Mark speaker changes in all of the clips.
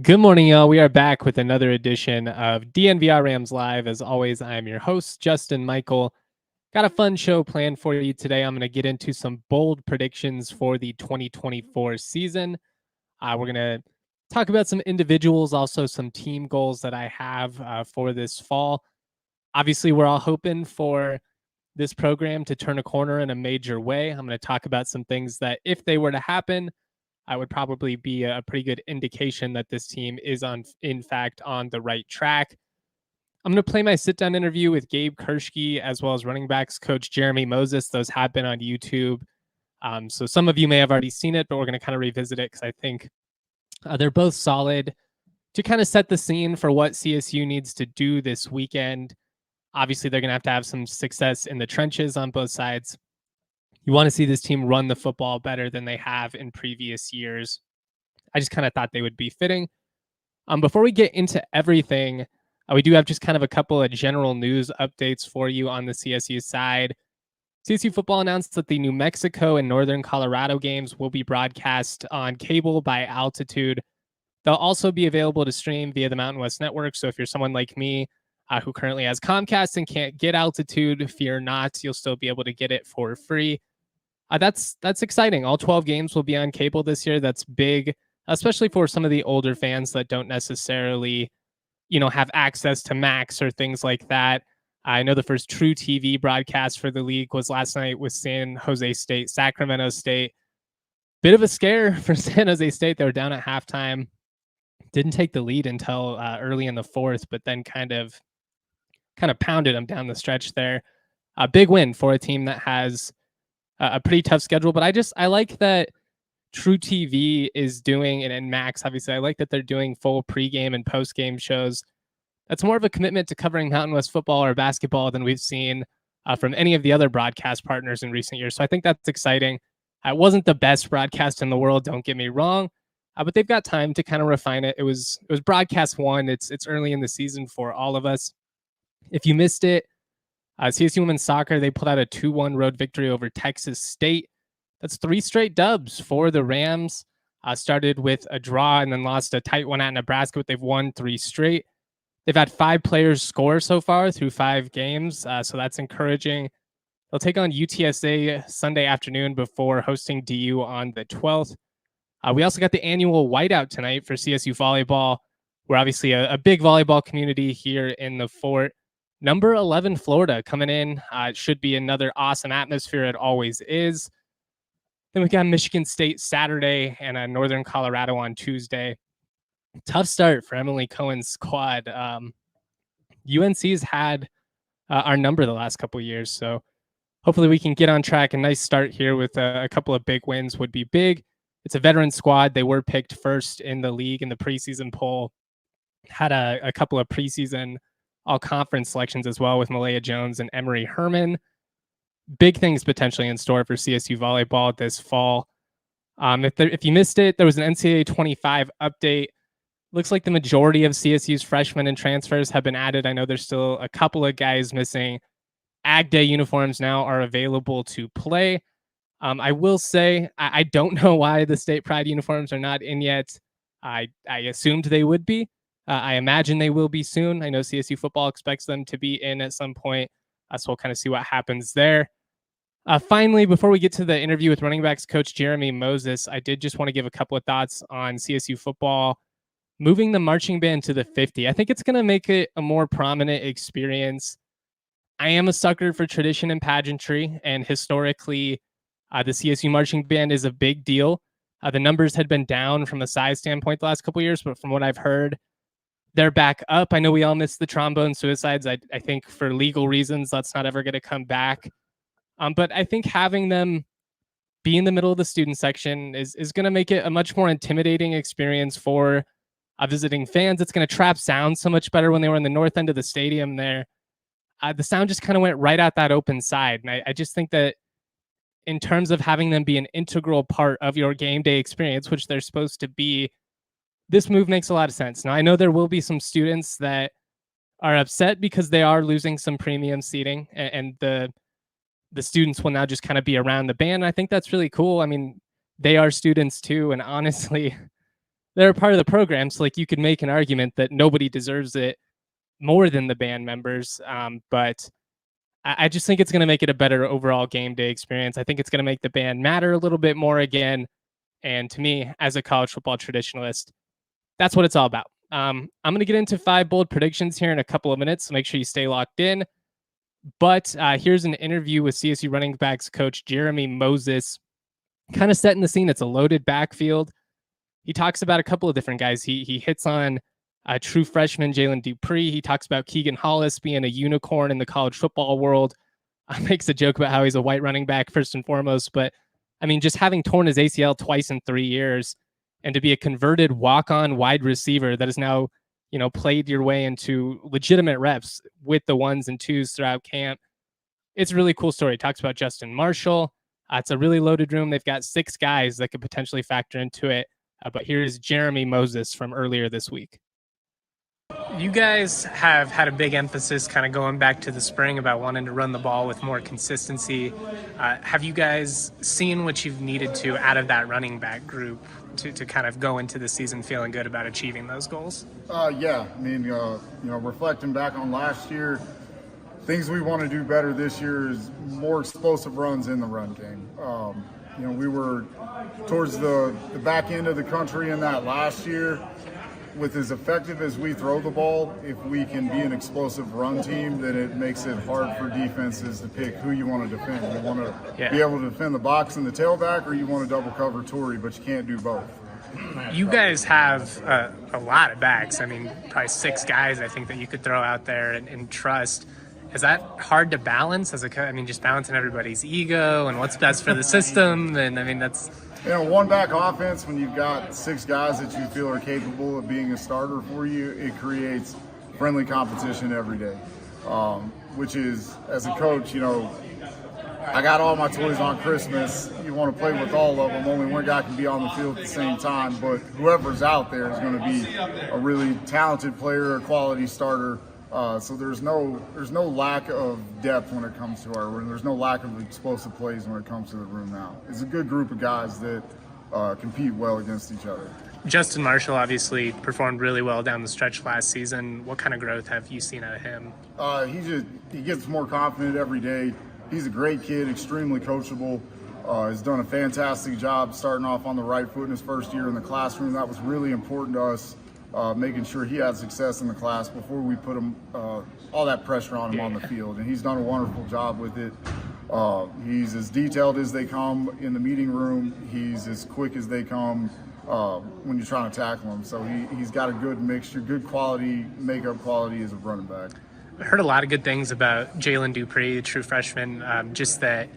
Speaker 1: Good morning, y'all. We are back with another edition of DNVR Rams Live. As always, I am your host, Justin Michael. Got a fun show planned for you today. I'm going to get into some bold predictions for the 2024 season. We're going to talk about some individuals, also some team goals that I have for this fall. Obviously, we're all hoping for this program to turn a corner in a major way. I'm going to talk about some things that, if they were to happen, I would probably be a pretty good indication that this team is in fact, on the right track. I'm going to play my sit-down interview with Gabe Kirschke, as well as running backs coach Jeremy Moses. Those have been on YouTube. So some of you may have already seen it, but we're going to kind of revisit it because I think they're both solid to kind of set the scene for what CSU needs to do this weekend. Obviously, they're going to have some success in the trenches on both sides. You want to see this team run the football better than they have in previous years. I just kind of thought they would be fitting. Before we get into everything, we do have just kind of a couple of general news updates for you on the CSU side. CSU Football announced that the New Mexico and Northern Colorado games will be broadcast on cable by Altitude. They'll also be available to stream via the Mountain West Network. So if you're someone like me who currently has Comcast and can't get Altitude, fear not, you'll still be able to get it for free. That's exciting. All 12 games will be on cable this year. That's big, especially for some of the older fans that don't necessarily, have access to Max or things like that. I know the first true TV broadcast for the league was last night with San Jose State, Sacramento State. Bit of a scare for San Jose State. They were down at halftime. Didn't take the lead until early in the fourth, but then kind of pounded them down the stretch there. A big win for a team that has a pretty tough schedule, but I like that True TV is doing, and Max, obviously, I like that they're doing full pregame and postgame shows. That's more of a commitment to covering Mountain West football or basketball than we've seen from any of the other broadcast partners in recent years. So I think that's exciting. It wasn't the best broadcast in the world, don't get me wrong, but they've got time to kind of refine it. It was broadcast one. It's early in the season for all of us. If you missed it, CSU women's soccer, they pulled out a 2-1 road victory over Texas State. That's 3 straight dubs for the Rams. Started with a draw and then lost a tight one at Nebraska, but they've won 3 straight. They've had 5 players score so far through 5 games, so that's encouraging. They'll take on UTSA Sunday afternoon before hosting DU on the 12th. We also got the annual whiteout tonight for CSU volleyball. We're obviously a big volleyball community here in the fort. Number 11, Florida, coming in. It should be another awesome atmosphere. It always is. Then we got Michigan State Saturday and Northern Colorado on Tuesday. Tough start for Emily Cohen's squad. UNC's had our number the last couple of years, so hopefully we can get on track. A nice start here with a couple of big wins would be big. It's a veteran squad. They were picked first in the league in the preseason poll. Had a couple of preseason all-conference selections as well with Malaya Jones and Emery Herman. Big things potentially in store for CSU volleyball this fall. If you missed it, there was an NCAA 25 update. Looks like the majority of CSU's freshmen and transfers have been added. I know there's still a couple of guys missing. Ag Day uniforms now are available to play. I will say, I don't know why the State Pride uniforms are not in yet. I assumed they would be. I imagine they will be soon. I know CSU football expects them to be in at some point. So we'll kind of see what happens there. Finally, before we get to the interview with running backs coach Jeremy Moses, I did just want to give a couple of thoughts on CSU football moving the marching band to the 50. I think it's going to make it a more prominent experience. I am a sucker for tradition and pageantry, and historically, the CSU marching band is a big deal. The numbers had been down from a size standpoint the last couple of years, but from what I've heard, they're back up. I know we all missed the trombone suicides. I think for legal reasons, that's not ever going to come back. But I think having them be in the middle of the student section is going to make it a much more intimidating experience for visiting fans. It's going to trap sound so much better when they were in the north end of the stadium there. The sound just kind of went right out that open side. And I just think that in terms of having them be an integral part of your game day experience, which they're supposed to be, this move makes a lot of sense. Now, I know there will be some students that are upset because they are losing some premium seating, and the students will now just kind of be around the band. I think that's really cool. I mean, they are students too, and honestly, they're a part of the program. So, like, you could make an argument that nobody deserves it more than the band members. But I just think it's going to make it a better overall game day experience. I think it's going to make the band matter a little bit more again. And to me, as a college football traditionalist, that's what it's all about. I'm going to get into 5 bold predictions here in a couple of minutes, so make sure you stay locked in. But here's an interview with CSU running backs coach Jeremy Moses, kind of setting the scene. It's a loaded backfield. He talks about a couple of different guys. He hits on true freshman Jalen Dupree. He talks about Keegan Hollis being a unicorn in the college football world. Makes a joke about how he's a white running back first and foremost. But, I mean, just having torn his ACL twice in 3 years and to be a converted walk-on wide receiver that has now, played your way into legitimate reps with the 1s and 2s throughout camp. It's a really cool story. He talks about Justin Marshall. It's a really loaded room. They've got 6 guys that could potentially factor into it. But here's Jeremy Moses from earlier this week. You guys have had a big emphasis kind of going back to the spring about wanting to run the ball with more consistency. Have you guys seen what you've needed to out of that running back group to kind of go into the season feeling good about achieving those goals?
Speaker 2: Yeah. I mean, reflecting back on last year, things we want to do better this year is more explosive runs in the run game. We were towards the back end of the country in that last year. With as effective as we throw the ball, if we can be an explosive run team, then it makes it hard for defenses to pick who you want to defend. You want to be able to defend the box and the tailback, or you want to double cover Torrey, but you can't do both.
Speaker 1: You guys have a lot of backs. I mean, probably 6 guys I think that you could throw out there and trust. Is that hard to balance just balancing everybody's ego and what's best for the system? And I mean, that's...
Speaker 2: one back offense, when you've got 6 guys that you feel are capable of being a starter for you, it creates friendly competition every day. Which is, as a coach, I got all my toys on Christmas. You want to play with all of them. Only one guy can be on the field at the same time, but whoever's out there is going to be a really talented player, a quality starter. So there's no lack of depth when it comes to our room. There's no lack of explosive plays when it comes to the room now. It's a good group of guys that compete well against each other.
Speaker 1: Justin Marshall obviously performed really well down the stretch last season. What kind of growth have you seen out of him?
Speaker 2: He gets more confident every day. He's a great kid, extremely coachable. Has done a fantastic job starting off on the right foot in his first year in the classroom. That was really important to us. Making sure he had success in the class before we put him all that pressure on him on the field, and he's done a wonderful job with it. He's as detailed as they come in the meeting room. He's as quick as they come when you're trying to tackle him. So he's got a good mixture, good quality, makeup quality as a running back.
Speaker 1: I heard a lot of good things about Jalen Dupree, the true freshman, just that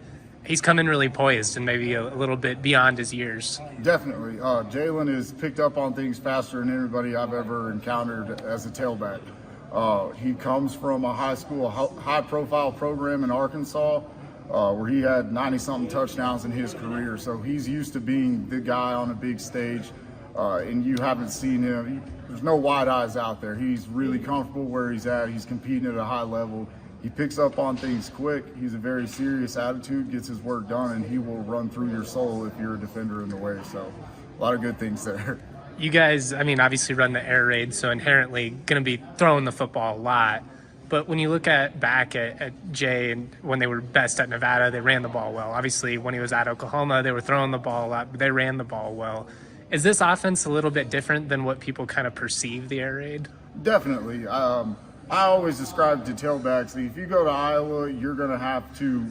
Speaker 1: he's come in really poised and maybe a little bit beyond his years.
Speaker 2: Definitely. Jalen has picked up on things faster than anybody I've ever encountered as a tailback. He comes from a high-profile program in Arkansas where he had 90-something touchdowns in his career. So he's used to being the guy on a big stage, and you haven't seen him. There's no wide eyes out there. He's really comfortable where he's at. He's competing at a high level. He picks up on things quick. He's a very serious attitude, gets his work done, and he will run through your soul if you're a defender in the way. So a lot of good things there.
Speaker 1: You guys, obviously run the air raid, so inherently going to be throwing the football a lot. But when you look back at Jay, and when they were best at Nevada, they ran the ball well. Obviously, when he was at Oklahoma, they were throwing the ball a lot, but they ran the ball well. Is this offense a little bit different than what people kind of perceive the air raid?
Speaker 2: Definitely. I always describe to tailbacks that if you go to Iowa, you're going to have to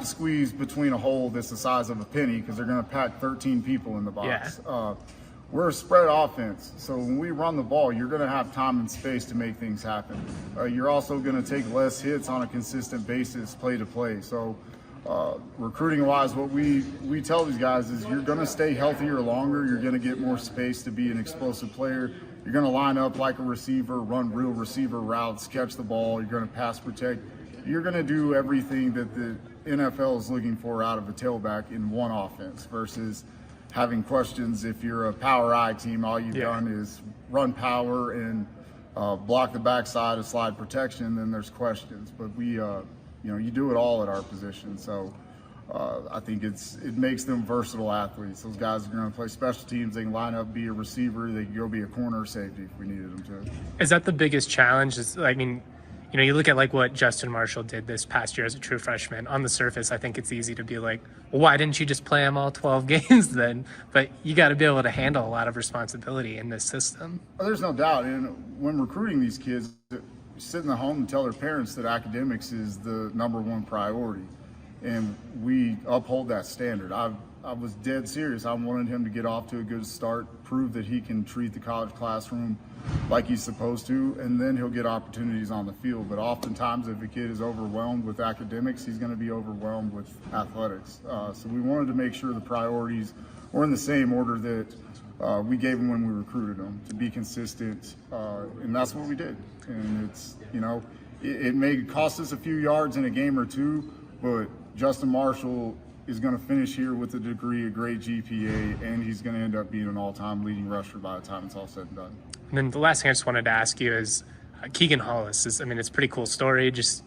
Speaker 2: squeeze between a hole that's the size of a penny because they're going to pack 13 people in the box. Yeah. We're a spread offense, so when we run the ball, you're going to have time and space to make things happen. You're also going to take less hits on a consistent basis, play to play. So Recruiting wise, what we tell these guys is you're going to stay healthier longer. You're going to get more space to be an explosive player. You're going to line up like a receiver, run real receiver routes, catch the ball. You're going to pass protect. You're going to do everything that the NFL is looking for out of a tailback in one offense versus having questions. If you're a power I team, all you've done is run power and block the backside of slide protection, then there's questions. But we, you do it all at our position. So I think it makes them versatile athletes. Those guys are going to play special teams. They can line up, be a receiver. They can go be a corner or safety if we needed them to.
Speaker 3: Is that the biggest challenge? You look at like what Justin Marshall did this past year as a true freshman. On the surface, I think it's easy to be like, well, why didn't you just play him all 12 games then? But you got to be able to handle a lot of responsibility in this system.
Speaker 2: Well, there's no doubt. And when recruiting these kids, sit in the home and tell their parents that academics is the #1 priority. And we uphold that standard. I was dead serious. I wanted him to get off to a good start, prove that he can treat the college classroom like he's supposed to, and then he'll get opportunities on the field. But oftentimes, if a kid is overwhelmed with academics, he's going to be overwhelmed with athletics. So we wanted to make sure the priorities were in the same order that we gave him when we recruited him, to be consistent, and that's what we did. And it's, it may cost us a few yards in a game or two, but Justin Marshall is going to finish here with a degree, a great GPA, and he's going to end up being an all-time leading rusher by the time it's all said and done.
Speaker 3: And then the last thing I just wanted to ask you is Keegan Hollis. It's a pretty cool story. Just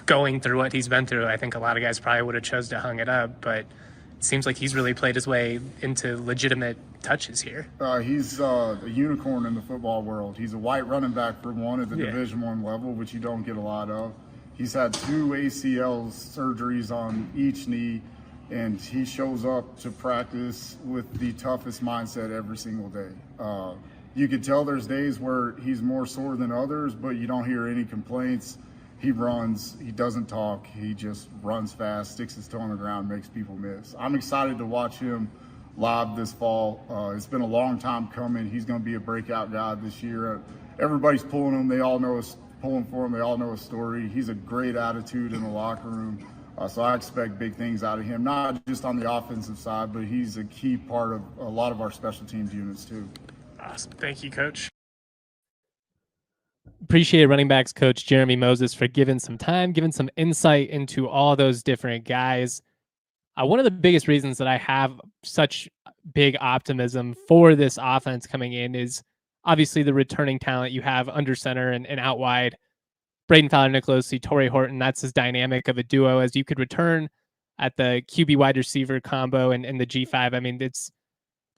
Speaker 3: going through what he's been through, I think a lot of guys probably would have chose to hung it up, but it seems like he's really played his way into legitimate touches here.
Speaker 2: He's a unicorn in the football world. He's a white running back for one at the Division I level, which you don't get a lot of. He's had 2 ACL surgeries on each knee, and he shows up to practice with the toughest mindset every single day. You could tell there's days where he's more sore than others, but you don't hear any complaints. He runs, he doesn't talk, he just runs fast, sticks his toe on the ground, makes people miss. I'm excited to watch him live this fall. It's been a long time coming. He's going to be a breakout guy this year. Everybody's pulling him. They all know his pulling for him. They all know his story. He's a great attitude in the locker room. So I expect big things out of him, not just on the offensive side, but he's a key part of a lot of our special teams units too.
Speaker 3: Awesome. Thank you, Coach.
Speaker 1: Appreciate running backs coach Jeremy Moses for giving some time, giving some insight into all those different guys. One of the biggest reasons that I have such big optimism for this offense coming in is obviously the returning talent you have under center and out wide. Braden Fowler-Nicolosi, Torrey Horton, that's as dynamic of a duo as you could return at the QB wide receiver combo and the G5.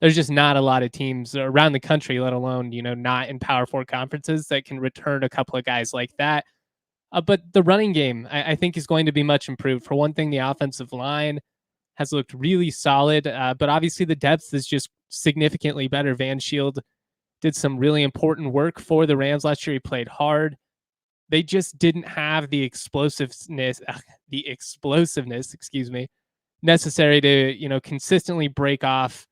Speaker 1: There's just not a lot of teams around the country, let alone, not in Power 4 conferences, that can return a couple of guys like that. But the running game, I think, is going to be much improved. For one thing, the offensive line has looked really solid, but obviously the depth is just significantly better. Van Shield did some really important work for the Rams last year. He played hard. They just didn't have the explosiveness, necessary to, consistently break off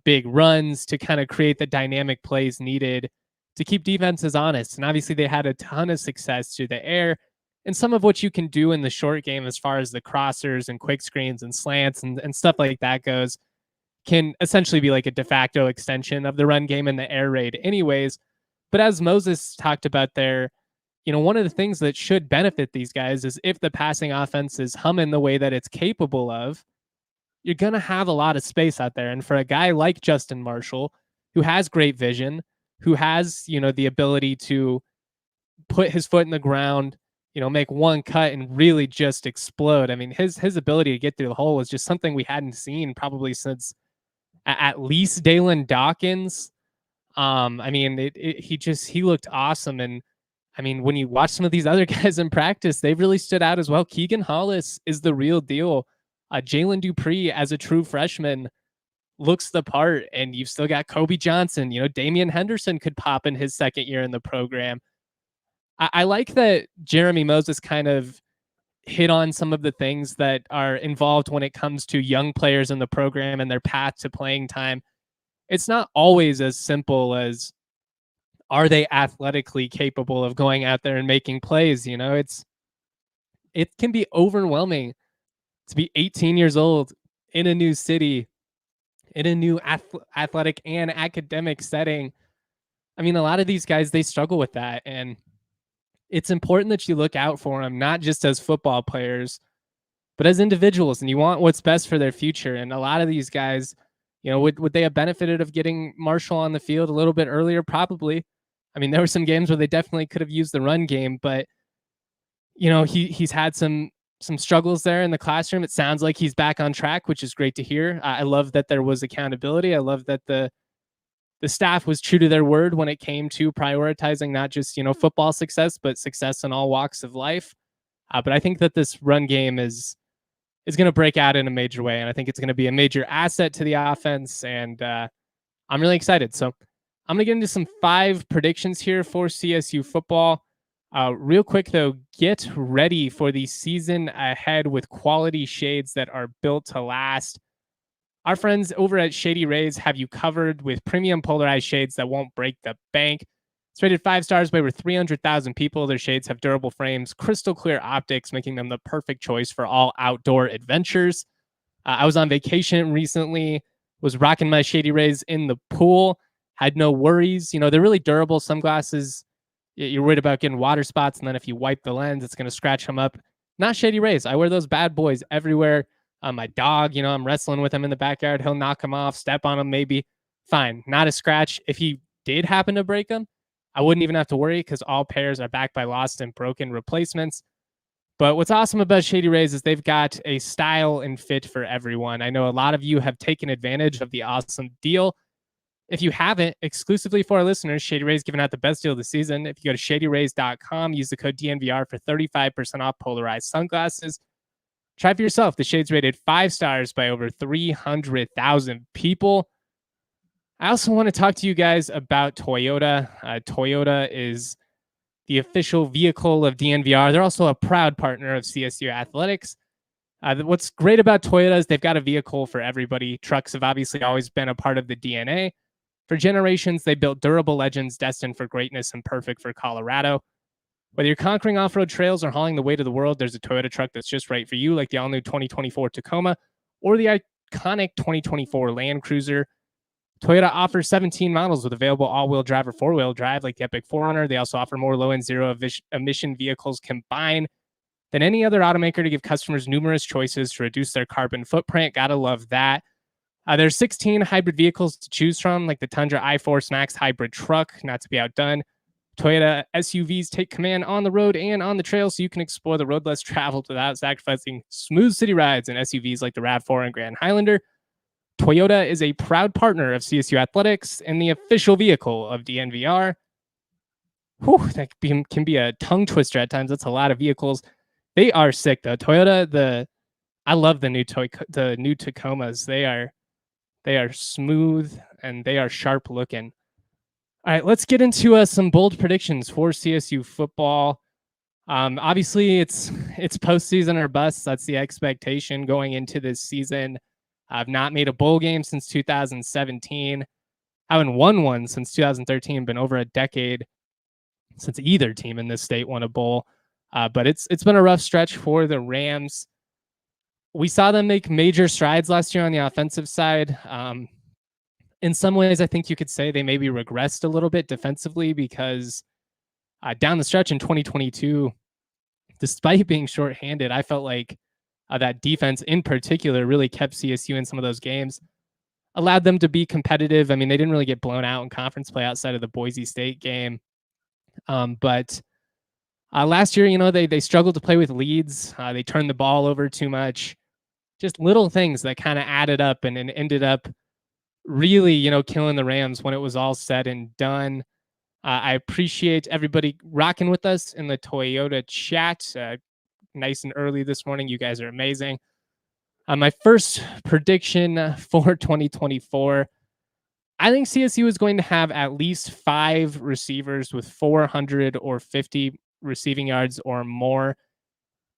Speaker 1: big runs, to kind of create the dynamic plays needed to keep defenses honest. And obviously they had a ton of success through the air, and some of what you can do in the short game as far as the crossers and quick screens and slants and stuff like that goes can essentially be like a de facto extension of the run game and the air raid anyways. But as Moses talked about there, one of the things that should benefit these guys is if the passing offense is humming the way that it's capable of, you're going to have a lot of space out there. And for a guy like Justin Marshall, who has great vision, who has, the ability to put his foot in the ground, make one cut and really just explode. His ability to get through the hole was just something we hadn't seen probably since at least Dalen Dawkins. He looked awesome. And when you watch some of these other guys in practice, they really stood out as well. Keegan Hollis is the real deal. Jalen Dupree, as a true freshman, looks the part. And you've still got Kobe Johnson. Damian Henderson could pop in his second year in the program. I like that Jeremy Moses kind of hit on some of the things that are involved when it comes to young players in the program and their path to playing time. It's not always as simple as, are they athletically capable of going out there and making plays? It can be overwhelming to be 18 years old in a new city, in a new athletic and academic setting. I mean, a lot of these guys, they struggle with that. And it's important that you look out for them, not just as football players, but as individuals, and you want what's best for their future. And a lot of these guys, would they have benefited of getting Marshall on the field a little bit earlier? Probably. I mean, there were some games where they definitely could have used the run game, but he's had some struggles there in the classroom. It sounds like he's back on track, which is great to hear. I love that there was accountability. I love that the staff was true to their word when it came to prioritizing not just football success, but success in all walks of life. But I think that this run game is going to break out in a major way, and I think it's going to be a major asset to the offense. And I'm really excited. So I'm going to get into some 5 predictions here for CSU football. Real quick, though, get ready for the season ahead with quality shades that are built to last. Our friends over at Shady Rays have you covered with premium polarized shades that won't break the bank. It's rated 5 stars by over 300,000 people. Their shades have durable frames, crystal clear optics, making them the perfect choice for all outdoor adventures. I was on vacation recently, was rocking my Shady Rays in the pool, had no worries. They're really durable sunglasses. You're worried about getting water spots, and then if you wipe the lens, it's going to scratch them up. Not Shady Rays. I wear those bad boys everywhere. My dog, I'm wrestling with him in the backyard. He'll knock him off, step on him maybe. Fine, not a scratch. If he did happen to break them, I wouldn't even have to worry because all pairs are backed by lost and broken replacements. But what's awesome about Shady Rays is they've got a style and fit for everyone. I know a lot of you have taken advantage of the awesome deal. If you haven't, exclusively for our listeners, Shady Rays giving out the best deal of the season. If you go to shadyrays.com, use the code DNVR for 35% off polarized sunglasses. Try for yourself. The shade's rated 5 stars by over 300,000 people. I also want to talk to you guys about Toyota. Toyota is the official vehicle of DNVR. They're also a proud partner of CSU Athletics. What's great about Toyota is they've got a vehicle for everybody. Trucks have obviously always been a part of the DNA. For generations, they built durable legends destined for greatness and perfect for Colorado. Whether you're conquering off-road trails or hauling the weight of the world, there's a Toyota truck that's just right for you, like the all-new 2024 Tacoma or the iconic 2024 Land Cruiser. Toyota offers 17 models with available all-wheel drive or four-wheel drive, like the Epic 4Runner. They also offer more low and zero-emission vehicles combined than any other automaker to give customers numerous choices to reduce their carbon footprint. Gotta love that. There's 16 hybrid vehicles to choose from, like the Tundra iForce Max hybrid truck, not to be outdone. Toyota SUVs take command on the road and on the trail, so you can explore the road less traveled without sacrificing smooth city rides in SUVs like the RAV4 and Grand Highlander. Toyota is a proud partner of CSU Athletics and the official vehicle of DNVR. Whew, that can be a tongue twister at times. That's a lot of vehicles. They are sick though. Toyota, I love the new Tacomas. They are smooth and they are sharp looking. All right, let's get into some bold predictions for CSU football. Obviously, it's postseason or bust. That's the expectation going into this season. I've not made a bowl game since 2017. I haven't won one since 2013. Been over a decade since either team in this state won a bowl. But it's been a rough stretch for the Rams. We saw them make major strides last year on the offensive side. In some ways, I think you could say they maybe regressed a little bit defensively because down the stretch in 2022, despite being shorthanded, I felt like that defense in particular really kept CSU in some of those games, allowed them to be competitive. I mean, they didn't really get blown out in conference play outside of the Boise State game. But last year, they struggled to play with leads. They turned the ball over too much. Just little things that kind of added up and ended up really, killing the Rams when it was all said and done. I appreciate everybody rocking with us in the Toyota chat. Nice and early this morning. You guys are amazing. My first prediction for 2024, I think CSU is going to have at least 5 receivers with 400 or 50 receiving yards or more.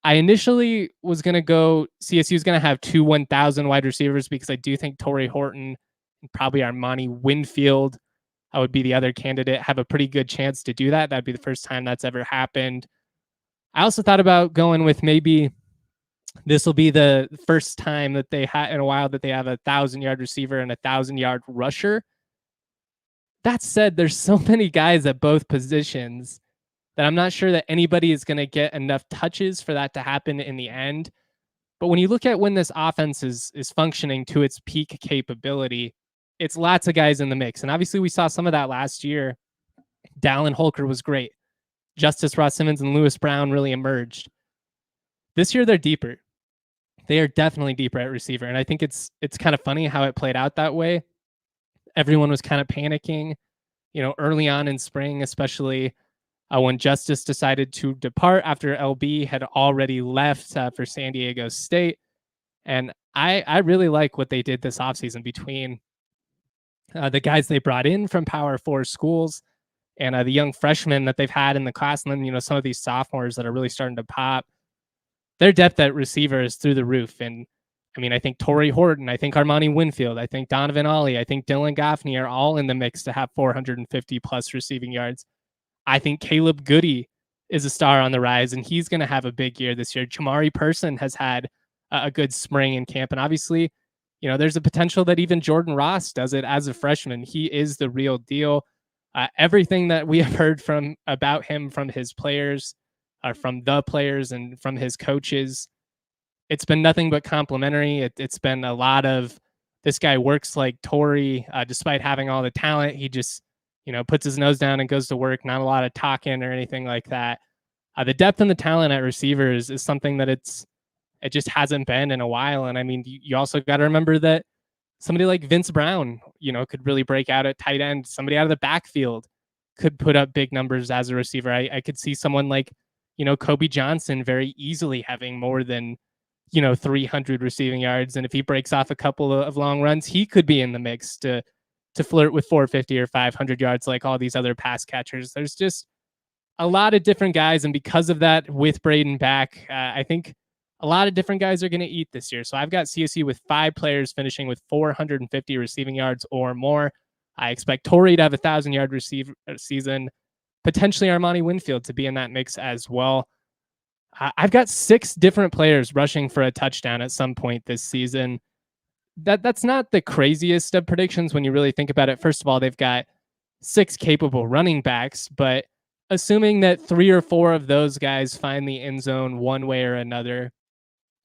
Speaker 1: I initially was going to go CSU is going to have 2 1,000 wide receivers because I do think Torrey Horton and probably Armani Winfield would be the other candidate, have a pretty good chance to do that. That'd be the first time that's ever happened. I also thought about going with maybe This will be the first time that they had in a while that they have a 1,000-yard receiver and a 1,000-yard rusher. That said, there's so many guys at both positions that I'm not sure that anybody is going to get enough touches for that to happen in the end. But when you look at when this offense is functioning to its peak capability, it's lots of guys in the mix. And obviously we saw some of that last year. Dallin Holker was great. Justice Ross Simmons and Lewis Brown really emerged. This year they're deeper. They are definitely deeper at receiver. And I think it's kind of funny how it played out that way. Everyone was kind of panicking, early on in spring, especially when Justice decided to depart after LB had already left for San Diego State. And I really like what they did this offseason between the guys they brought in from Power 4 schools and the young freshmen that they've had in the class, and then some of these sophomores that are really starting to pop. Their depth at receiver is through the roof. And I mean, I think Torrey Horton, I think Armani Winfield, I think Donovan Ollie, I think Dylan Goffney are all in the mix to have 450 plus receiving yards. I think Caleb Goody is a star on the rise, and he's going to have a big year this year. Jamari Person has had a good spring in camp, and obviously, there's a potential that even Jordan Ross does it as a freshman. He is the real deal. Everything that we have heard about him from his players, from the players, and from his coaches, it's been nothing but complimentary. It's been a lot of this guy works like Torrey, despite having all the talent. He just puts his nose down and goes to work. Not a lot of talking or anything like that. The depth and the talent at receivers is something that it just hasn't been in a while. And I mean, you also got to remember that somebody like Vince Brown, could really break out at tight end. Somebody out of the backfield could put up big numbers as a receiver. I could see someone like, Kobe Johnson very easily having more than, 300 receiving yards. And if he breaks off a couple of long runs, he could be in the mix to flirt with 450 or 500 yards like all these other pass catchers. There's just a lot of different guys. And because of that, with Braden back, I think a lot of different guys are going to eat this year. So I've got CSU with 5 players finishing with 450 receiving yards or more. I expect Torrey to have a 1,000-yard season, potentially Armani Winfield to be in that mix as well. I've got 6 different players rushing for a touchdown at some point this season. That's not the craziest of predictions when you really think about it. First of all, they've got 6 capable running backs, but assuming that 3 or 4 of those guys find the end zone one way or another,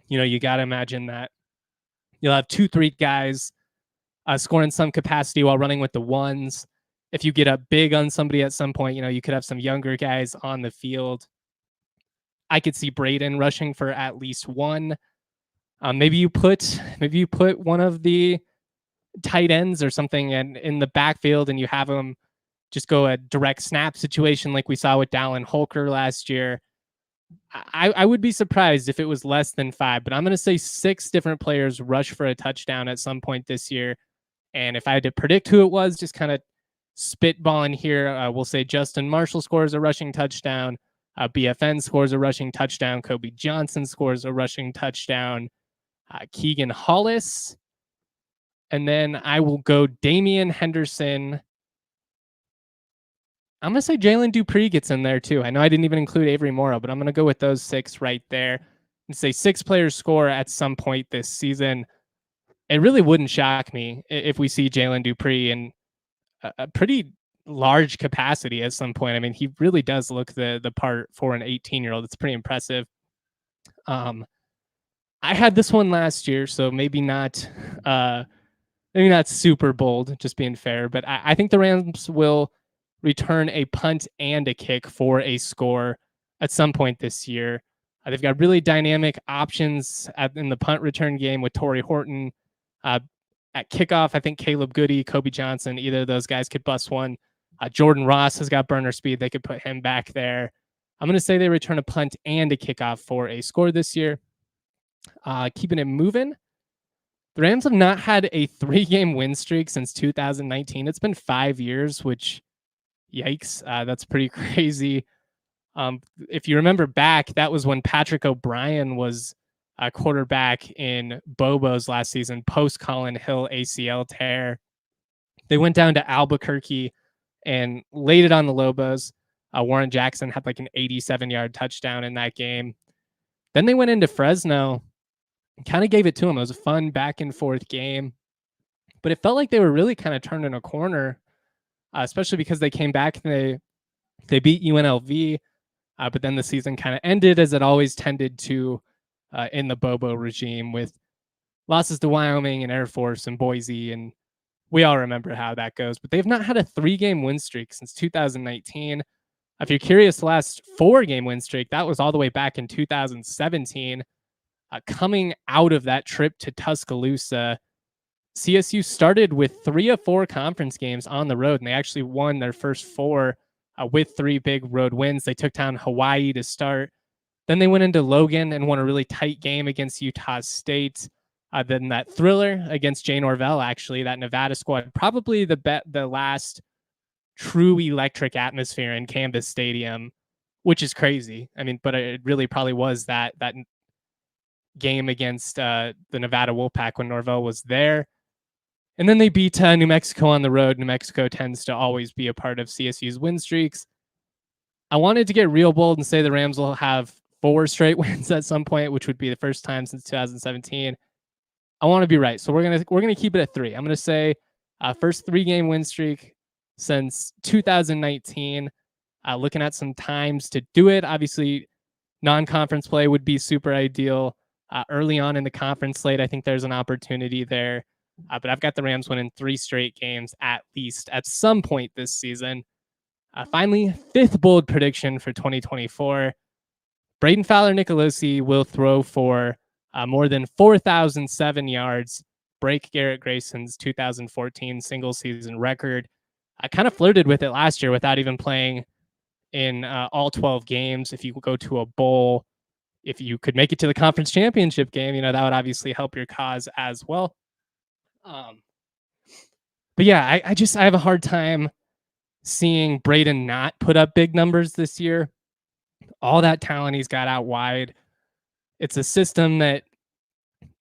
Speaker 1: you got to imagine that you'll have 2-3 guys scoring some capacity while running with the ones. If you get up big on somebody at some point, you could have some younger guys on the field. I could see Braden rushing for at least 1. Maybe you put one of the tight ends or something in the backfield, and you have them just go a direct snap situation like we saw with Dallin Holker last year. I would be surprised if it was less than 5, but I'm going to say 6 different players rush for a touchdown at some point this year. And if I had to predict who it was, just kind of spitballing here, we'll say Justin Marshall scores a rushing touchdown. BFN scores a rushing touchdown. Kobe Johnson scores a rushing touchdown. Keegan Hollis. And then I will go Damian Henderson. I'm going to say Jalen Dupree gets in there too. I know I didn't even include Avery Morrow, but I'm going to go with those 6 right there and say 6 players score at some point this season. It really wouldn't shock me if we see Jalen Dupree in a pretty large capacity at some point. I mean, he really does look the part for an 18-year-old. It's pretty impressive. I had this one last year, so maybe not super bold, just being fair, but I think the Rams will return a punt and a kick for a score at some point this year. They've got really dynamic options in the punt return game with Torrey Horton. At kickoff, I think Caleb Goody, Kobe Johnson, either of those guys could bust one. Jordan Ross has got burner speed. They could put him back there. I'm going to say they return a punt and a kickoff for a score this year. Keeping it moving. The Rams have not had a 3-game win streak since 2019. It's been 5 years, which, yikes, that's pretty crazy. If you remember back, that was when Patrick O'Brien was a quarterback in Bobo's last season, post Colin Hill ACL tear. They went down to Albuquerque and laid it on the Lobos. Warren Jackson had like an 87-yard touchdown in that game. Then they went into Fresno kind of gave it to them. It was a fun back and forth game, but it felt like they were really kind of turning a corner, especially because they came back and they beat UNLV, but then the season kind of ended as it always tended to in the Bobo regime, with losses to Wyoming and Air Force and Boise, and we all remember how that goes. But they've not had a 3-game win streak since 2019. If you're curious, the last 4-game win streak, that was all the way back in 2017. Coming out of that trip to Tuscaloosa, CSU started with 3 of 4 conference games on the road, and they actually won their first 4 with 3 big road wins. They took down Hawaii to start. Then they went into Logan and won a really tight game against Utah State. Then that thriller against Jay Norvell, actually, that Nevada squad, probably the last true electric atmosphere in Canvas Stadium, which is crazy. I mean, but it really probably was that game against the Nevada Wolfpack when Norvell was there. And then they beat New Mexico on the road. New Mexico tends to always be a part of CSU's win streaks. I wanted to get real bold and say the Rams will have 4 straight wins at some point, which would be the first time since 2017. I want to be right, so we're gonna keep it at 3. I'm gonna say first 3-game win streak since 2019. Looking at some times to do it. Obviously, non-conference play would be super ideal. Early on in the conference slate, I think there's an opportunity there. But I've got the Rams winning 3 straight games at least at some point this season. Finally, 5th bold prediction for 2024. Braden Fowler-Nicolosi will throw for more than 4,007 yards, break Garrett Grayson's 2014 single season record. I kind of flirted with it last year without even playing in all 12 games. If you go to a bowl, if you could make it to the conference championship game, that would obviously help your cause as well. But yeah, I have a hard time seeing Braden not put up big numbers this year. All that talent he's got out wide. It's a system that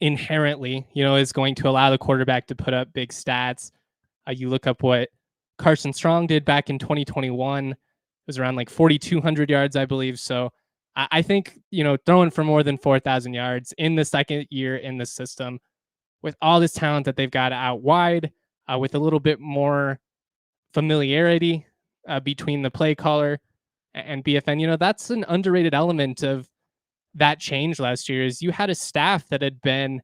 Speaker 1: inherently, is going to allow the quarterback to put up big stats. You look up what Carson Strong did back in 2021. It was around like 4,200 yards, I believe. So I think, throwing for more than 4,000 yards in the second year in the system with all this talent that they've got out wide, with a little bit more familiarity between the play caller and BFN, that's an underrated element of that change last year. Is you had a staff that had been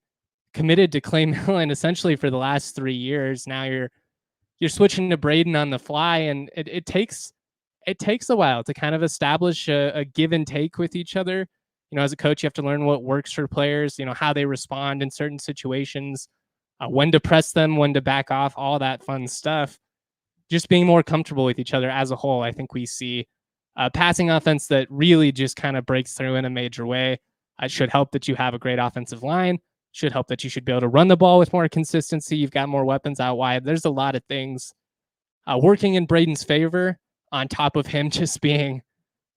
Speaker 1: committed to Clay Millen essentially for the last 3 years. Now you're switching to Braden on the fly, and it takes a while to kind of establish a give and take with each other. As a coach, you have to learn what works for players, how they respond in certain situations, when to press them, when to back off, all that fun stuff. Just being more comfortable with each other as a whole. I think we see a passing offense that really just kind of breaks through in a major way. It should help that you have a great offensive line. Should help that you should be able to run the ball with more consistency. You've got more weapons out wide. There's a lot of things working in Braden's favor, on top of him just being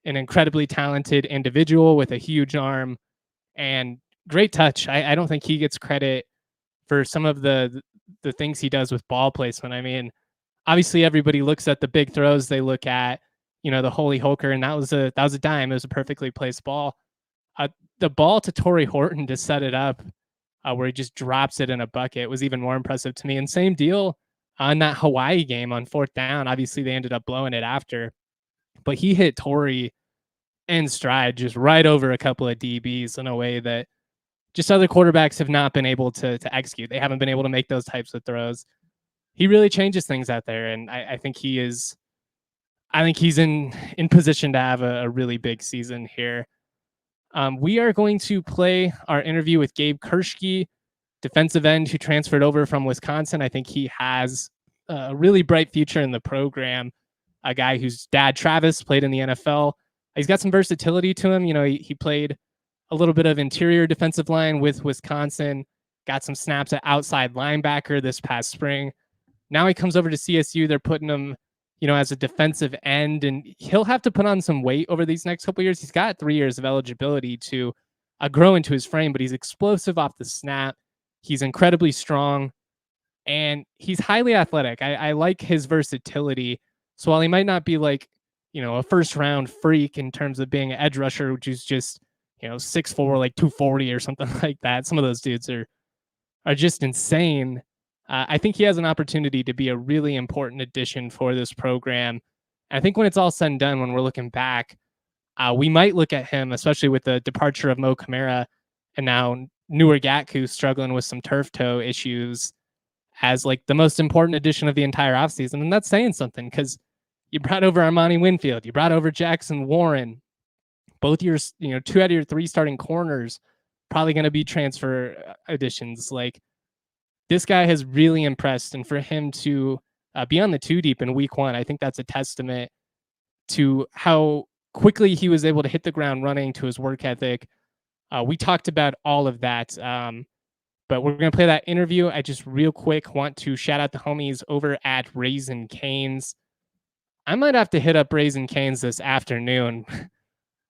Speaker 1: an incredibly talented individual with a huge arm and great touch. I don't think he gets credit for some of the things he does with ball placement. I mean, obviously everybody looks at the big throws. They look at, the Holy Hoker, and that was a dime. It was a perfectly placed ball. The ball to Torrey Horton to set it up, where he just drops it in a bucket, was even more impressive to me. And same deal on that Hawaii game on 4th down. Obviously, they ended up blowing it after, but he hit Torrey in stride, just right over a couple of DBs in a way that just other quarterbacks have not been able to execute. They haven't been able to make those types of throws. He really changes things out there, and I think he's in position to have a really big season here. We are going to play our interview with Gabe Kirschke, defensive end who transferred over from Wisconsin. I think he has a really bright future in the program. A guy whose dad, Travis, played in the NFL. He's got some versatility to him. He played a little bit of interior defensive line with Wisconsin, got some snaps at outside linebacker this past spring. Now he comes over to CSU. They're putting him, as a defensive end, and he'll have to put on some weight over these next couple of years. He's got 3 years of eligibility to grow into his frame, but he's explosive off the snap. He's incredibly strong, and he's highly athletic. I like his versatility. So while he might not be like, a first round freak in terms of being an edge rusher, which is just, 6'4", like 240 or something like that. Some of those dudes are just insane. I think he has an opportunity to be a really important addition for this program. And I think when it's all said and done, when we're looking back, we might look at him, especially with the departure of Mo Kamara and now newer Gatku struggling with some turf toe issues, as like the most important addition of the entire offseason. And that's saying something, because you brought over Armani Winfield, you brought over Jackson Warren, both your 2 out of your 3 starting corners probably going to be transfer additions. Like, this guy has really impressed, and for him to be on the 2 deep in week 1, I think that's a testament to how quickly he was able to hit the ground running, to his work ethic. We talked about all of that, but we're going to play that interview. I just real quick want to shout out the homies over at Raising Cane's. I might have to hit up Raising Cane's this afternoon.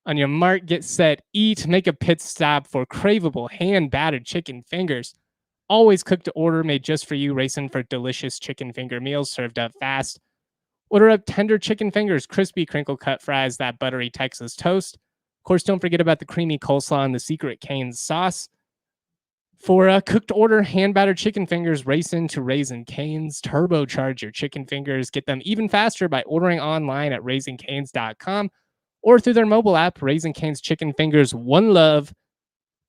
Speaker 1: On your mark, get set, eat, make a pit stop for craveable hand-battered chicken fingers. Always cooked to order, made just for you, racing for delicious chicken finger meals served up fast. Order up tender chicken fingers, crispy crinkle-cut fries, that buttery Texas toast. Of course, don't forget about the creamy coleslaw and the secret Cane's sauce. For a cooked order, hand-battered chicken fingers, race into Raising Cane's. Turbocharge your chicken fingers. Get them even faster by ordering online at raisingcanes.com or through their mobile app, Raising Cane's Chicken Fingers. One love.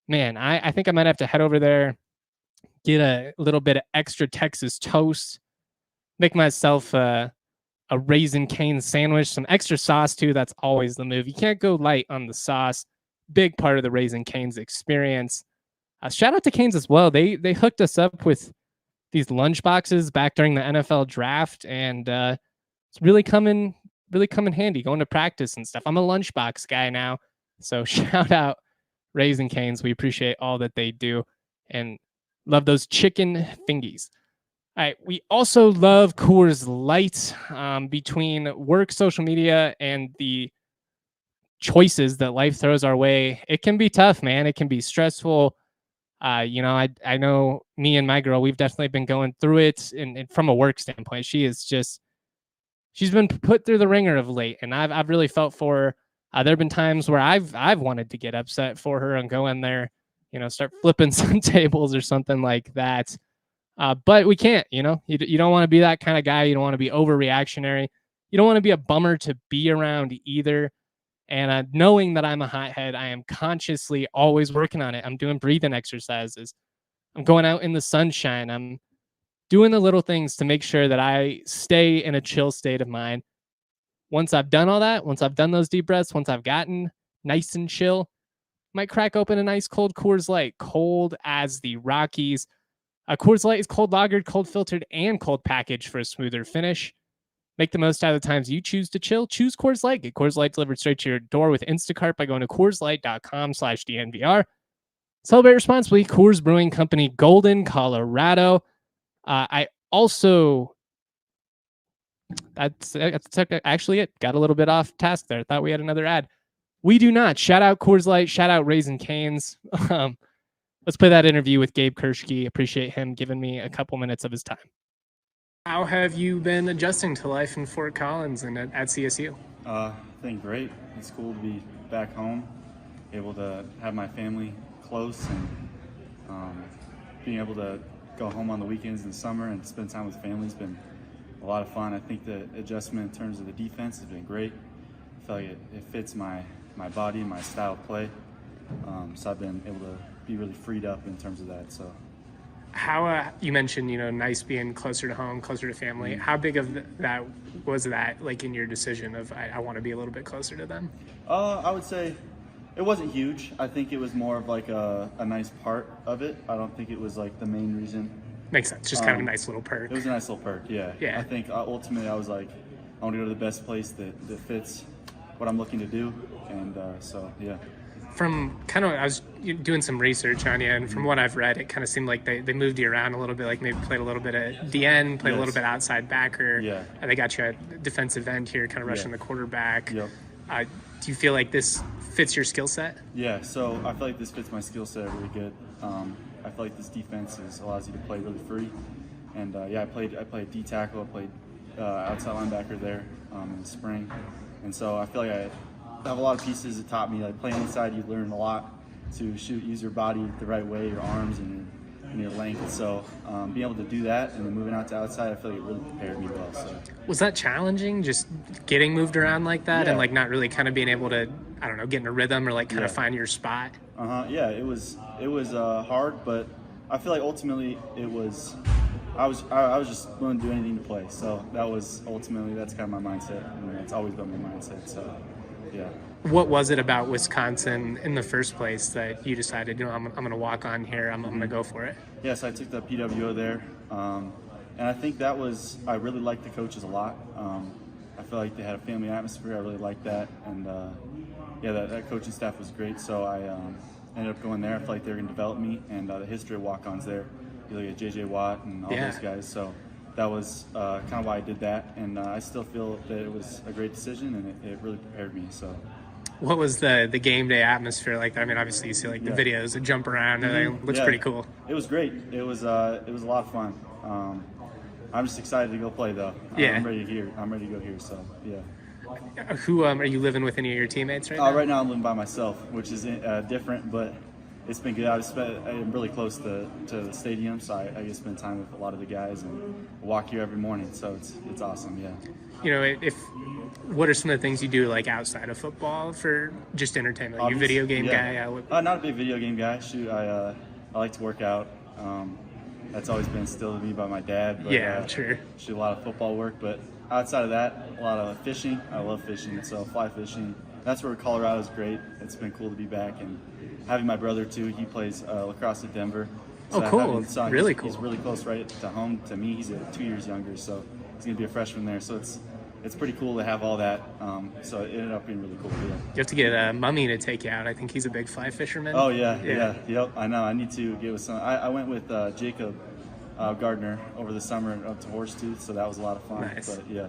Speaker 1: Man, I think I might have to head over there, get a little bit of extra Texas toast, make myself a Raising Cane's sandwich, some extra sauce too. That's always the move. You can't go light on the sauce. Big part of the Raising Cane's experience. Shout out to Cane's as well. They hooked us up with these lunch boxes back during the NFL draft, and it's really come in handy going to practice and stuff. I'm a lunchbox guy now, so shout out Raising Cane's. We appreciate all that they do and love those chicken fingies. All right, we also love Coors Light. Between work, social media, and the choices that life throws our way, it can be tough, man. It can be stressful. I know me and my girl, we've definitely been going through it, and from a work standpoint, she's been put through the ringer of late, and I've really felt for her. There have been times where I've wanted to get upset for her and go in there, start flipping some tables or something like that. But we can't, you don't want to be that kind of guy. You don't want to be overreactionary. You don't want to be a bummer to be around either. And knowing that I'm a hothead, I am consciously always working on it. I'm doing breathing exercises. I'm going out in the sunshine. I'm doing the little things to make sure that I stay in a chill state of mind. Once I've done all that, once I've done those deep breaths, once I've gotten nice and chill, might crack open a nice cold Coors Light, cold as the Rockies. Coors Light is cold lagered, cold filtered, and cold packaged for a smoother finish. Make the most out of the times you choose to chill. Choose Coors Light. Get Coors Light delivered straight to your door with Instacart by going to CoorsLight.com/DNVR. Celebrate responsibly. Coors Brewing Company, Golden, Colorado. I also, that's actually it. Got a little bit off task there. Thought we had another ad. We do not. Shout out Coors Light. Shout out Raising Cane's. Let's play that interview with Gabe Kirschke. Appreciate him giving me a couple minutes of his time. How have you been adjusting to life in Fort Collins and at CSU?
Speaker 4: I think great. It's cool to be back home, able to have my family close, and being able to go home on the weekends in the summer and spend time with family has been a lot of fun. I think the adjustment in terms of the defense has been great. I feel like it fits my body, my style of play. So I've been able to be really freed up in terms of that. So.
Speaker 3: How you mentioned, nice being closer to home, closer to family. Mm-hmm. How big of that was that, like, in your decision of I want to be a little bit closer to them?
Speaker 4: I would say it wasn't huge. I think it was more of like a nice part of it. I don't think it was like the main reason.
Speaker 3: Makes sense. Just kind of a nice little perk.
Speaker 4: It was a nice little perk, yeah. I think ultimately I was like, I want to go to the best place that fits what I'm looking to do, and so yeah.
Speaker 3: From kind of, I was doing some research on you, and from what I've read, it kind of seemed like they moved you around a little bit, like maybe played a little bit of DN, played a little bit outside backer, and they got you at defensive end here, kind of rushing the quarterback.
Speaker 4: Yep.
Speaker 3: Do you feel like this fits your skill set?
Speaker 4: Yeah, so I feel like this fits my skill set really good. I feel like this defense allows you to play really free, and I played D tackle, I played outside linebacker there in the spring, and so I feel like have a lot of pieces that taught me, like playing inside, you learn a lot to use your body the right way, your arms and your length. So being able to do that and then moving out to outside, I feel like it really prepared me well. So
Speaker 3: Was that challenging, just getting moved around like that and like not really kind of being able to, I don't know, get in a rhythm or like kind of find your spot?
Speaker 4: Yeah, it was hard, but I feel like ultimately it was. I was just willing to do anything to play. So that was ultimately, that's kind of my mindset, and it's always been my mindset. So yeah.
Speaker 3: What was it about Wisconsin in the first place that you decided, you know, I'm going to walk on here, I'm going to go for it?
Speaker 4: Yes, I took the PWO there, and I think that was, I really liked the coaches a lot. I feel like they had a family atmosphere. I really liked that, and yeah, that coaching staff was great. So I ended up going there. I feel like they were going to develop me, and the history of walk-ons there. You look at J.J. Watt and all those guys. So that was kind of why I did that, and I still feel that it was a great decision, and it really prepared me. So.
Speaker 3: What was the game day atmosphere like? I mean, obviously you see like the videos that jump around and it looks pretty cool.
Speaker 4: It was great. It was a lot of fun. I'm just excited to go play though. I'm ready to go here. So yeah.
Speaker 3: Who are you living with? Any of your teammates right now?
Speaker 4: Right now I'm living by myself, which is different, but it's been good. I'm really close to the stadium, so I get to spend time with a lot of the guys and walk here every morning. So it's awesome. Yeah.
Speaker 3: You know, what are some of the things you do like outside of football for just entertainment? Are you a video game guy?
Speaker 4: Not a big video game guy. Shoot, I like to work out. That's always been instilled in me by my dad. But,
Speaker 3: sure.
Speaker 4: Shoot, a lot of football work, but outside of that, a lot of fishing. I love fishing, so fly fishing. That's where Colorado's great. It's been cool to be back, and having my brother too. He plays lacrosse at Denver. So
Speaker 3: cool! Really cool.
Speaker 4: He's really close right to home to me. He's 2 years younger, so he's gonna be a freshman there. So it's pretty cool to have all that. So it ended up being really cool. Yeah.
Speaker 3: You have to get Mummy to take you out. I think he's a big fly fisherman.
Speaker 4: Oh yeah. Yep. I know. I need to get with some. I went with Jacob Gardner over the summer up to Horsetooth, so that was a lot of fun.
Speaker 3: Nice.
Speaker 4: But yeah.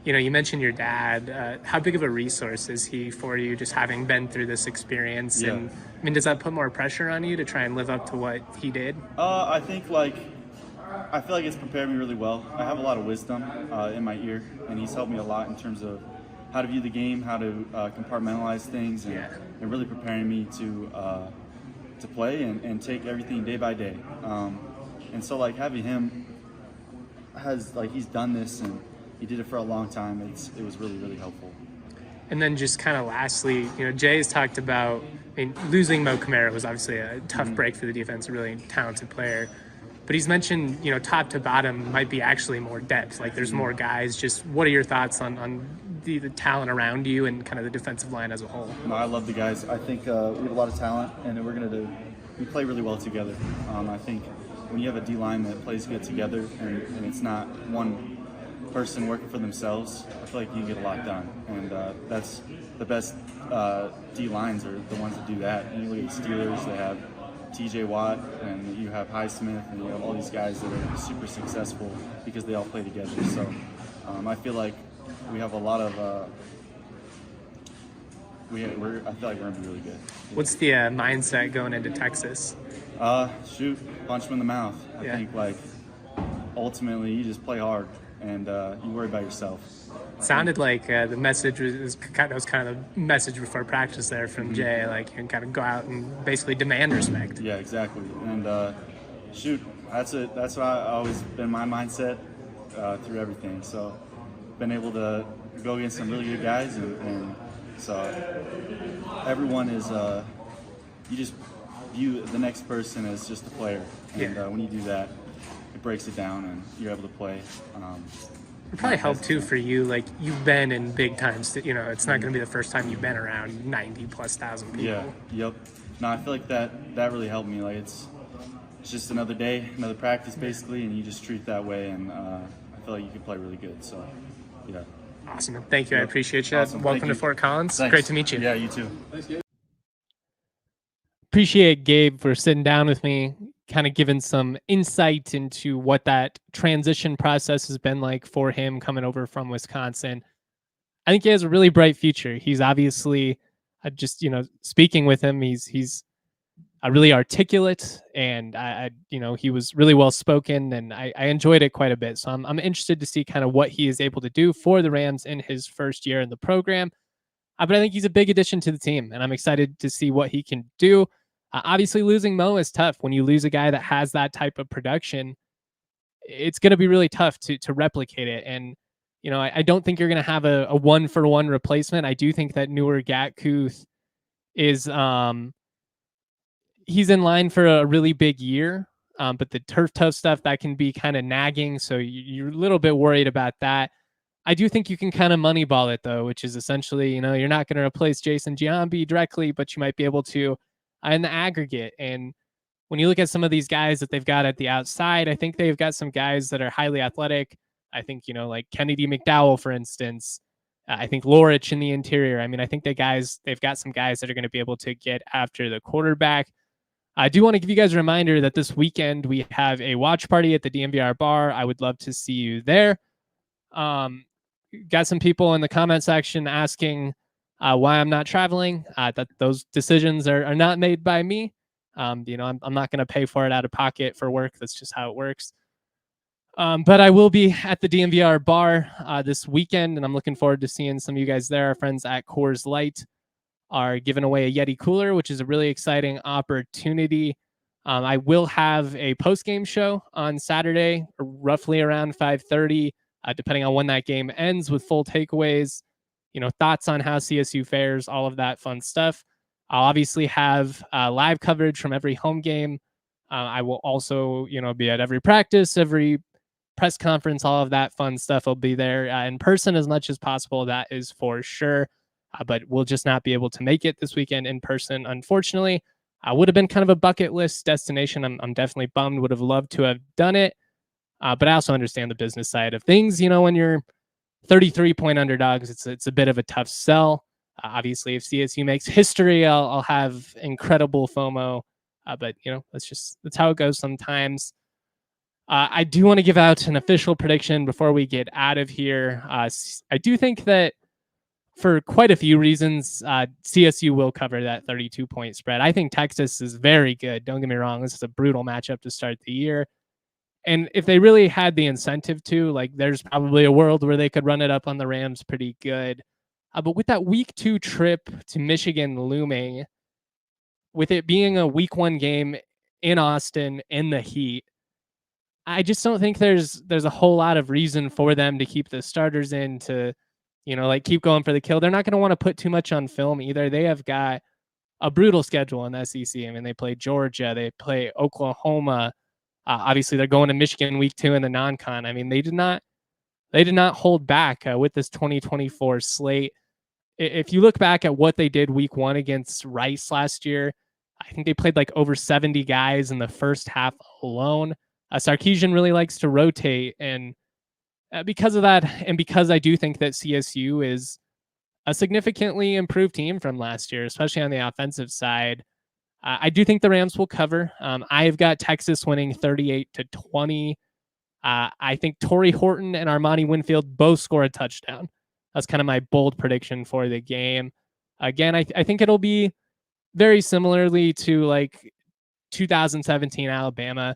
Speaker 3: You know, you mentioned your dad. How big of a resource is he for you, just having been through this experience?
Speaker 4: Yeah.
Speaker 3: And I mean, does that put more pressure on you to try and live up to what he did?
Speaker 4: I think I feel like it's prepared me really well. I have a lot of wisdom in my ear, and he's helped me a lot in terms of how to view the game, how to compartmentalize things, and really preparing me to play and take everything day by day. And so having him he's done this and he did it for a long time. It was really, really helpful.
Speaker 3: And then just kind of lastly, you know, Jay's talked about, I mean, losing Mo Camara was obviously a tough break for the defense, a really talented player. But he's mentioned, you know, top to bottom might be actually more depth. Like there's more guys. Just what are your thoughts on the talent around you and kind of the defensive line as a whole?
Speaker 4: No, I love the guys. I think we have a lot of talent, and we play really well together. I think when you have a D-line that plays good together and it's not one person working for themselves, I feel like you can get a lot done. And that's the best D-lines are the ones that do that. And you look at the Steelers, they have TJ Watt, and you have Highsmith, and you have all these guys that are super successful because they all play together. So I feel like we have a lot of I feel like we're gonna be really good.
Speaker 3: What's the mindset going into Texas?
Speaker 4: Shoot, punch them in the mouth. I think ultimately you just play hard and you worry about yourself.
Speaker 3: Sounded like the message was kind of the message before practice there from Jay, like you can kind of go out and basically demand respect.
Speaker 4: Yeah, exactly. And shoot, that's what I always been my mindset through everything. So been able to go against some really good guys, and so everyone is you just view the next person as just a player, and when you do that, it breaks it down and you're able to play.
Speaker 3: It probably helped too for you, like you've been in big times. You know, it's not going to be the first time you've been around 90,000+ people.
Speaker 4: Yeah. Yep. No, I feel like that really helped me. Like it's just another day, another practice basically, and you just treat it that way, and I feel like you can play really good. So, yeah.
Speaker 3: Awesome. Thank you.
Speaker 4: Yep.
Speaker 3: I appreciate you.
Speaker 4: Awesome.
Speaker 3: Welcome to Fort Collins.
Speaker 4: Thanks.
Speaker 3: Great to meet you.
Speaker 4: Yeah, you too.
Speaker 2: Thanks, Gabe.
Speaker 1: Appreciate Gabe for sitting down with me, kind of giving some insight into what that transition process has been like for him coming over from Wisconsin. I think he has a really bright future. He's obviously just, speaking with him, he's really articulate, and he was really well spoken, and I enjoyed it quite a bit. So I'm interested to see kind of what he is able to do for the Rams in his first year in the program. But I think he's a big addition to the team, and I'm excited to see what he can do. Obviously, losing Mo is tough. When you lose a guy that has that type of production, it's going to be really tough to replicate it. And I don't think you're going to have a 1-for-1 replacement. I do think that newer Gatkuth is he's in line for a really big year. But the turf tough stuff that can be kind of nagging, so you're a little bit worried about that. I do think you can kind of moneyball it though, which is essentially, you're not going to replace Jason Giambi directly, but you might be able to in the aggregate. And when you look at some of these guys that they've got at the outside, I think they've got some guys that are highly athletic. I think, like Kennedy McDowell, for instance. I think Lorich in the interior. I mean, I think they've got some guys that are going to be able to get after the quarterback. I do want to give you guys a reminder that this weekend we have a watch party at the DNVR bar. I would love to see you there. Got some people in the comment section asking why I'm not traveling. That those decisions are not made by me. I'm not going to pay for it out of pocket for work. That's just how it works. But I will be at the DNVR bar this weekend, and I'm looking forward to seeing some of you guys there. Our friends at Coors Light are giving away a Yeti cooler, which is a really exciting opportunity. I will have a post-game show on Saturday, roughly around 5:30, depending on when that game ends, with full takeaways, thoughts on how CSU fares, all of that fun stuff. I'll obviously have live coverage from every home game. I will also, be at every practice, every press conference, all of that fun stuff. I'll be there in person as much as possible. That is for sure. But we'll just not be able to make it this weekend in person, unfortunately. Would have been kind of a bucket list destination. I'm definitely bummed. Would have loved to have done it. But I also understand the business side of things. When you're 33-point underdogs, it's a bit of a tough sell. Obviously, if CSU makes history, I'll have incredible FOMO. But that's how it goes sometimes. I do want to give out an official prediction before we get out of here. I do think that for quite a few reasons, CSU will cover that 32-point spread. I think Texas is very good. Don't get me wrong. This is a brutal matchup to start the year. And if they really had the incentive to, there's probably a world where they could run it up on the Rams pretty good. But with that week 2 trip to Michigan looming, with it being a week 1 game in Austin in the heat, I just don't think there's a whole lot of reason for them to keep the starters in to, keep going for the kill. They're not going to want to put too much on film either. They have got a brutal schedule in the SEC. I mean, they play Georgia, they play Oklahoma. Obviously, they're going to Michigan week 2 in the non-con. I mean, they did not hold back with this 2024 slate. If you look back at what they did week 1 against Rice last year, I think they played over 70 guys in the first half alone. Sarkisian really likes to rotate, and because of that, and because I do think that CSU is a significantly improved team from last year, especially on the offensive side, I do think the Rams will cover. I've got Texas winning 38-20. I think Torrey Horton and Armani Winfield both score a touchdown. That's kind of my bold prediction for the game. Again, I think it'll be very similarly to 2017 Alabama.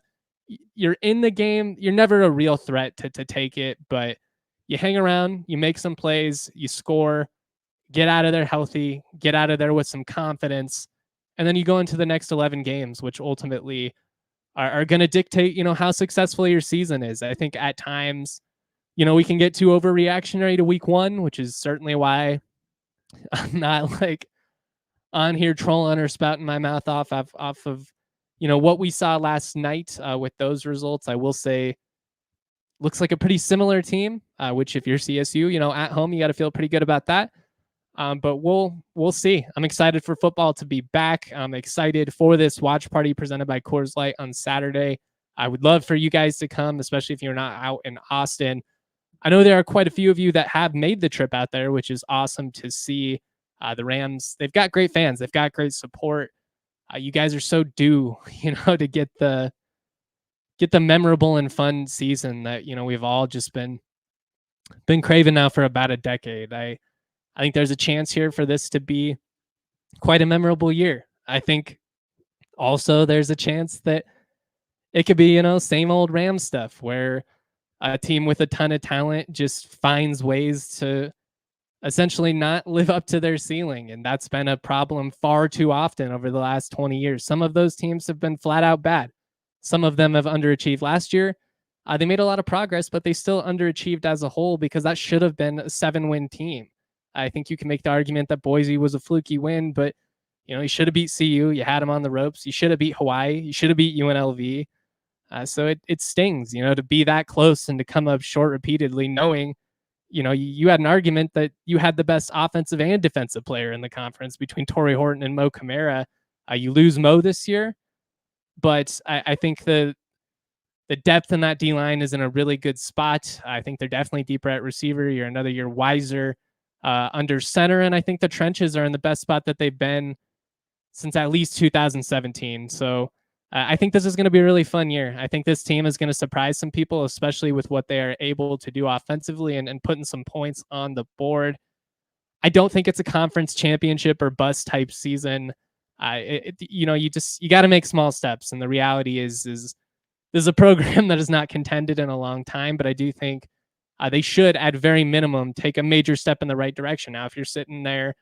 Speaker 1: You're in the game. You're never a real threat to take it, but you hang around, you make some plays, you score, get out of there healthy, get out of there with some confidence, and then you go into the next 11 games, which ultimately are going to dictate, how successful your season is. I think at times, we can get too overreactionary to week 1, which is certainly why I'm not on here trolling or spouting my mouth off of what we saw last night with those results. I will say looks like a pretty similar team, which if you're CSU, at home, you got to feel pretty good about that. But we'll see. I'm excited for football to be back. I'm excited for this watch party presented by Coors Light on Saturday. I would love for you guys to come, especially if you're not out in Austin. I know there are quite a few of you that have made the trip out there, which is awesome to see. The Rams, they've got great fans. They've got great support. You guys are so due, to get the memorable and fun season that, we've all just been craving now for about a decade. I think there's a chance here for this to be quite a memorable year. I think also there's a chance that it could be, same old Rams stuff where a team with a ton of talent just finds ways to essentially not live up to their ceiling. And that's been a problem far too often over the last 20 years. Some of those teams have been flat out bad. Some of them have underachieved last year. They made a lot of progress, but they still underachieved as a whole because that should have been a 7-win team. I think you can make the argument that Boise was a fluky win, but you should have beat CU. You had them on the ropes. You should have beat Hawaii. You should have beat UNLV. So it stings, to be that close and to come up short repeatedly, knowing, you had an argument that you had the best offensive and defensive player in the conference between Torrey Horton and Mo Camara. You lose Mo this year, but I think the depth in that D-line is in a really good spot. I think they're definitely deeper at receiver. You're another year wiser under center, and I think the trenches are in the best spot that they've been since at least 2017. So I think this is going to be a really fun year. I think this team is going to surprise some people, especially with what they are able to do offensively and putting some points on the board. I don't think it's a conference championship or bust type season. You got to make small steps. And the reality is this is a program that has not contended in a long time, but I do think they should, at very minimum, take a major step in the right direction. Now, if you're sitting there,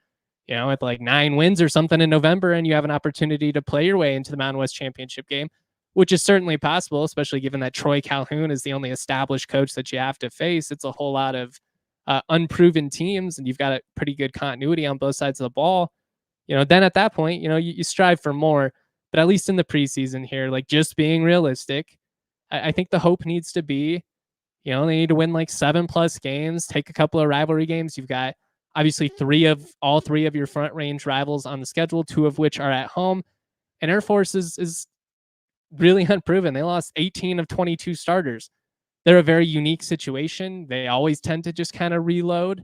Speaker 1: with like 9 wins or something in November and you have an opportunity to play your way into the Mountain West Championship game, which is certainly possible, especially given that Troy Calhoun is the only established coach that you have to face. It's a whole lot of unproven teams, and you've got a pretty good continuity on both sides of the ball. Then at that point, you strive for more. But at least in the preseason here, like just being realistic, I think the hope needs to be, they need to win like 7+ games, take a couple of rivalry games. You've got obviously all three of your front range rivals on the schedule, 2 of which are at home. And Air Force is really unproven. They lost 18 of 22 starters. They're a very unique situation. They always tend to just kind of reload.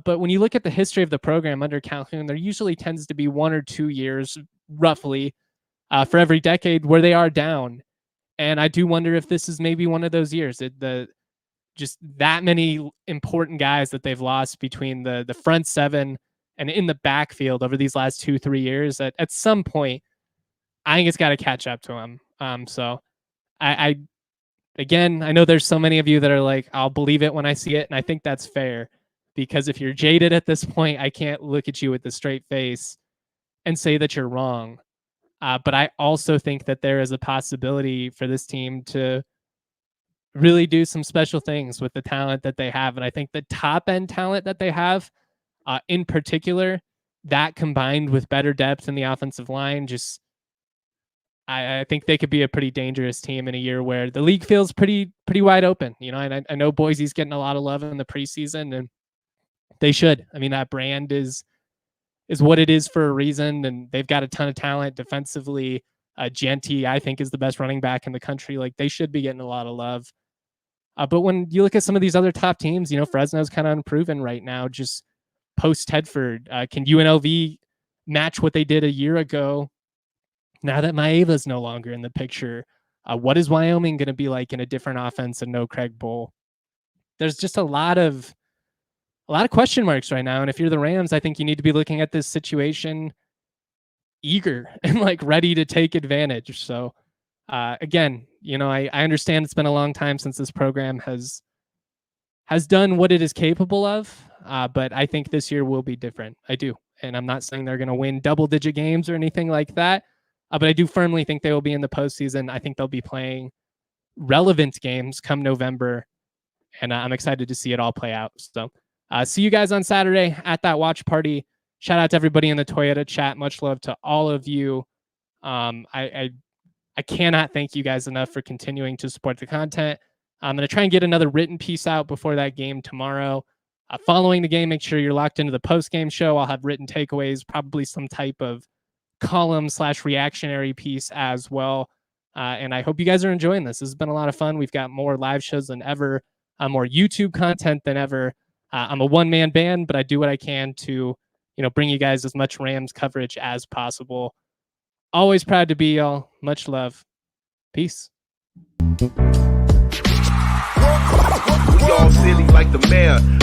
Speaker 1: But when you look at the history of the program under Calhoun, there usually tends to be 1 or 2 years, roughly, for every decade where they are down. And I do wonder if this is maybe one of those years. Just that many important guys that they've lost between the front 7 and in the backfield over these last 2-3 years. At some point, I think it's got to catch up to them. So I know there's so many of you that are like, I'll believe it when I see it. And I think that's fair, because if you're jaded at this point, I can't look at you with a straight face and say that you're wrong. But I also think that there is a possibility for this team to really do some special things with the talent that they have. And I think the top end talent that they have, in particular, that combined with better depth in the offensive line, I think they could be a pretty dangerous team in a year where the league feels pretty wide open. And I know Boise's getting a lot of love in the preseason, and they should. I mean, that brand is what it is for a reason, and they've got a ton of talent defensively. Genty, I think, is the best running back in the country. Like, they should be getting a lot of love. But when you look at some of these other top teams, Fresno's kind of unproven right now, just post Tedford. Can UNLV match what they did a year ago now that Maeva's no longer in the picture? What is Wyoming going to be like in a different offense and no Craig Bull? There's just a lot of question marks right now. And if you're the Rams, I think you need to be looking at this situation eager and like ready to take advantage. So again, I understand it's been a long time since this program has done what it is capable of, but I think this year will be different. I do. And I'm not saying they're going to win double-digit games or anything like that, but I do firmly think they will be in the postseason. I think they'll be playing relevant games come November, and I'm excited to see it all play out. So see you guys on Saturday at that watch party. Shout out to everybody in the Toyota chat. Much love to all of you. I cannot thank you guys enough for continuing to support the content. I'm going to try and get another written piece out before that game tomorrow. Following the game, make sure you're locked into the post-game show. I'll have written takeaways, probably some type of column/reactionary piece as well. And I hope you guys are enjoying this. This has been a lot of fun. We've got more live shows than ever, more YouTube content than ever. I'm a one-man band, but I do what I can to bring you guys as much Rams coverage as possible. Always proud to be y'all. Much love. Peace.
Speaker 5: We all silly like the mayor.